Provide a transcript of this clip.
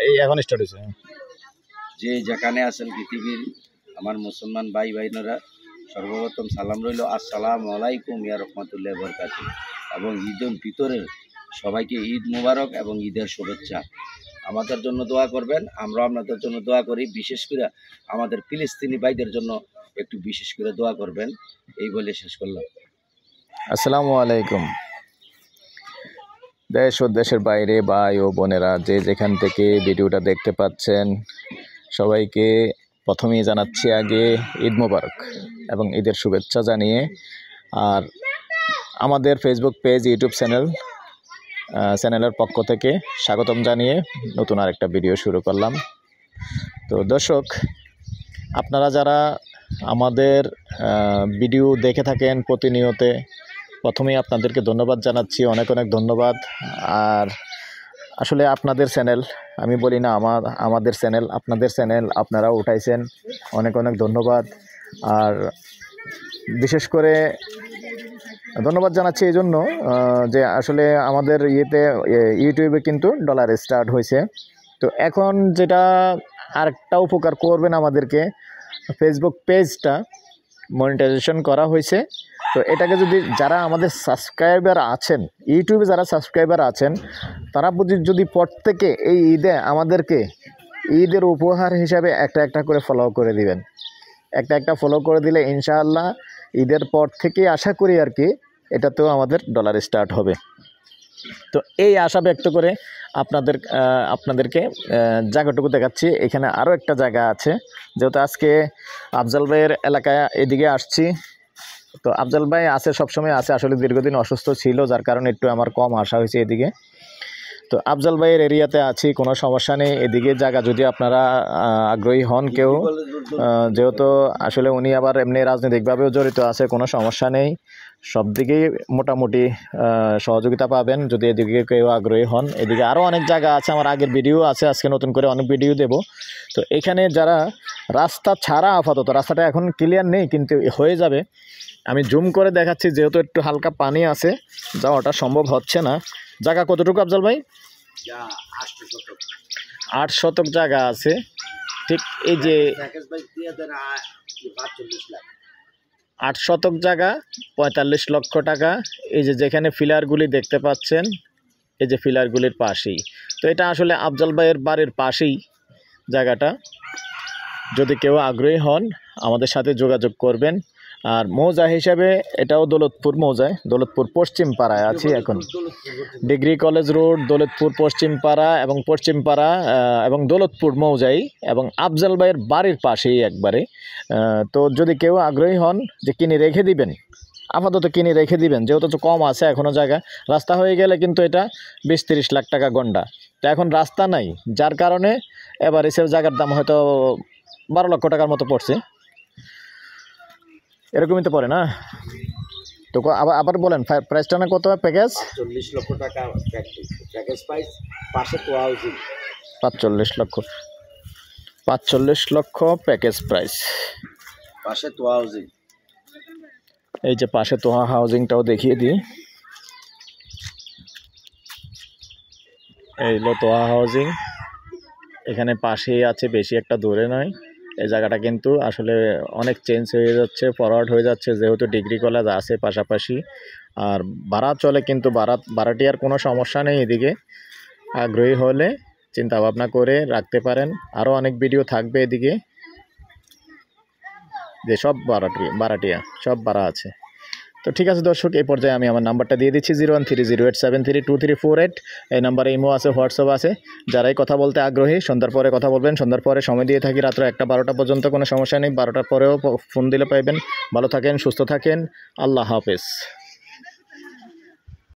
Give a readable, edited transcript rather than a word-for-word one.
এই এখন স্টার্ট হয়েছে। যে যেখানে আছেন পৃথিবীর আমার মুসলমান ভাই ভাইনারা, সর্বপ্রথম সালাম রইল আসসালামু আলাইকুম ইয়া রহমাতুল্লাহি ওয়া বারাকাতুহু। এবং ঈদুল ফিতরের সবাইকে ঈদ মুবারক এবং ঈদের শুভেচ্ছা। আমাদের জন্য দোয়া করবেন, আমরা আপনাদের জন্য দোয়া করি। বিশেষ করে আমাদের ফিলিস্তিনি ভাইদের জন্য একটু বিশেষ করে দোয়া করবেন। এই বলে শেষ করলাম। আসসালামু আলাইকুম। দেশ ও দেশের বাইরে ভাই ও বোনেরা যে যেখান থেকে ভিডিওটা দেখতে পাচ্ছেন, সবাইকে প্রথমেই জানাচ্ছি আগে ঈদ মোবারক এবং ঈদের শুভেচ্ছা জানিয়ে, আর আমাদের ফেসবুক পেজ, ইউটিউব চ্যানেলের পক্ষ থেকে স্বাগতম জানিয়ে নতুন আরেকটা ভিডিও শুরু করলাম। তো দর্শক, আপনারা যারা আমাদের ভিডিও দেখে থাকেন প্রতিনিয়ত, প্রথমেই আপনাদেরকে ধন্যবাদ জানাচ্ছি, অনেক অনেক ধন্যবাদ। আর আসলে আপনাদের চ্যানেল, আমি বলি না আমাদের চ্যানেল, আপনাদের চ্যানেল আপনারা উঠাইছেন, অনেক অনেক ধন্যবাদ। আর বিশেষ করে ধন্যবাদ জানাচ্ছি এই জন্য যে আসলে আমাদের ইউটিউবে কিন্তু ডলার স্টার্ট হয়েছে। তো এখন যেটা আরেকটা উপকার করবেন আমাদেরকে, ফেসবুক পেজটা মনিটাইজেশন করা হয়েছে। তো এটাকে যারা আমাদের সাবস্ক্রাইবার আছেন, ইউটিউবে যারা সাবস্ক্রাইবার আছেন, তারা যদি প্রত্যেকে এই ঈদে আমাদেরকে ঈদের উপহার হিসাবে একটা করে ফলো করে দিবেন। একটা ফলো করে দিলে ইনশাআল্লাহ ঈদের পর থেকে আশা করি আর কি এটাতেও আমাদের ডলার স্টার্ট হবে। তো এই আশা ব্যক্ত করে আপনাদেরকে জায়গাটুকু দেখাচ্ছি। এখানে আরও একটা জায়গা আছে, যেহেতু আজকে আফজাল ভাইয়ের এলাকায় এদিকে আসছি। তো আফজাল ভাই আছে, সবসময় আছে, আসলে দীর্ঘদিন অসুস্থ ছিল, যার কারণে একটু আমার কম আসা হয়েছে এদিকে। তো আফজাল ভাইয়ের এরিয়াতে আছি, কোনো সমস্যা নেই। এদিকে জায়গা যদি আপনারা আগ্রহী হন কেউ, যেহেতু আসলে উনি আবার এমনি রাজনৈতিকভাবেও জড়িত আছে, কোনো সমস্যা নেই। সব দিকেই মোটামুটি সহযোগিতা পাবেন যদি এদিকে কেউ আগ্রহী হন। এদিকে আরও অনেক জায়গা আছে, আমার আগের ভিডিও আছে, আজকে নতুন করে অনেক ভিডিও দেব। তো এখানে যারা রাস্তা ছাড়া, আপাতত রাস্তাটা এখন ক্লিয়ার নেই, কিন্তু হয়ে যাবে। আমি জুম করে দেখাচ্ছি, যেহেতু একটু হালকা পানি আছে, যাওয়াটা সম্ভব হচ্ছে না। জায়গা কতটুকু আফজাল ভাই? 8 শতক জায়গা আছে। ঠিক এই যে 8 শতক জায়গা, 45 লক্ষ টাকা। এই যে যেখানে ফিলারগুলি দেখতে পাচ্ছেন, এই যে ফিলারগুলির পাশেই। তো এটা আসলে আফজাল ভাইয়ের বাড়ির পাশেই জায়গাটা। যদি কেউ আগ্রহী হন আমাদের সাথে যোগাযোগ করবেন। আর মৌজা হিসাবে এটাও দৌলতপুর মৌজায়, দৌলতপুর পশ্চিম পাড়ায় আছি এখন। ডিগ্রি কলেজ রোড, দৌলতপুর পশ্চিম পাড়া এবং দৌলতপুর মৌজাই, এবং আফজাল ভাইয়ের বাড়ির পাশেই একবারে। তো যদি কেউ আগ্রহী হন যে কিনে রেখে দিবেন, আপাতত কিনে রেখে দিবেন, যেহেতু তো কম আছে এখনও জায়গা। রাস্তা হয়ে গেলে কিন্তু এটা 20-30 লাখ টাকা গন্ডা। তো এখন রাস্তা নাই, যার কারণে এবার এসব জায়গার দাম হয়তো 12 লক্ষ টাকার মতো পড়ছে, এরকমই তো পড়ে না? তো আবার বলেন প্রাইসটা না কত? প্যাকেজ 40 লক্ষ টাকা প্যাকেজ প্রাইস, পাশে তো হাউজিং 45 লক্ষ প্যাকেজ প্রাইস, পাশে তো হাউজিং। এই যে পাশে তোহা হাউজিংটাও দেখিয়ে দিই। এই হলো তোহা হাউজিং, এখানে পাশেই আছে, বেশি একটা দূরে নয়। এই জায়গাটা কিন্তু আসলে অনেক চেঞ্জ হয়ে যাচ্ছে, ফরওয়ার্ড হয়ে যাচ্ছে, যেহেতু ডিগ্রি কলেজ আছে পাশাপাশি। আর ভাড়া চলে, কিন্তু ভাড়াটিয়ার কোনো সমস্যা নেই। এদিকে আগ্রহী হলে চিন্তা ভাবনা করে রাখতে পারেন। আরও অনেক ভিডিও থাকবে এদিকে, যে সব ভাড়াটিয়া সব ভাড়া আছে। তো ঠিক আছে দর্শক, এই পর্যায়ে আমি আমার নাম্বারটা দিয়ে দিচ্ছি 013087323348। এই নাম্বারে ইমো আছে, হোয়াটসঅ্যাপ আছে। যারাই কথা বলতে আগ্রহী সন্ধ্যার পরে কথা বলবেন। সন্ধ্যার পরে সময় দিয়ে থাকি রাত্র 1-12টা পর্যন্ত, কোনো সমস্যা নেই। 12টার পরেও ফোন দিলে পাইবেন। ভালো থাকেন, সুস্থ থাকেন, আল্লাহ হাফেজ।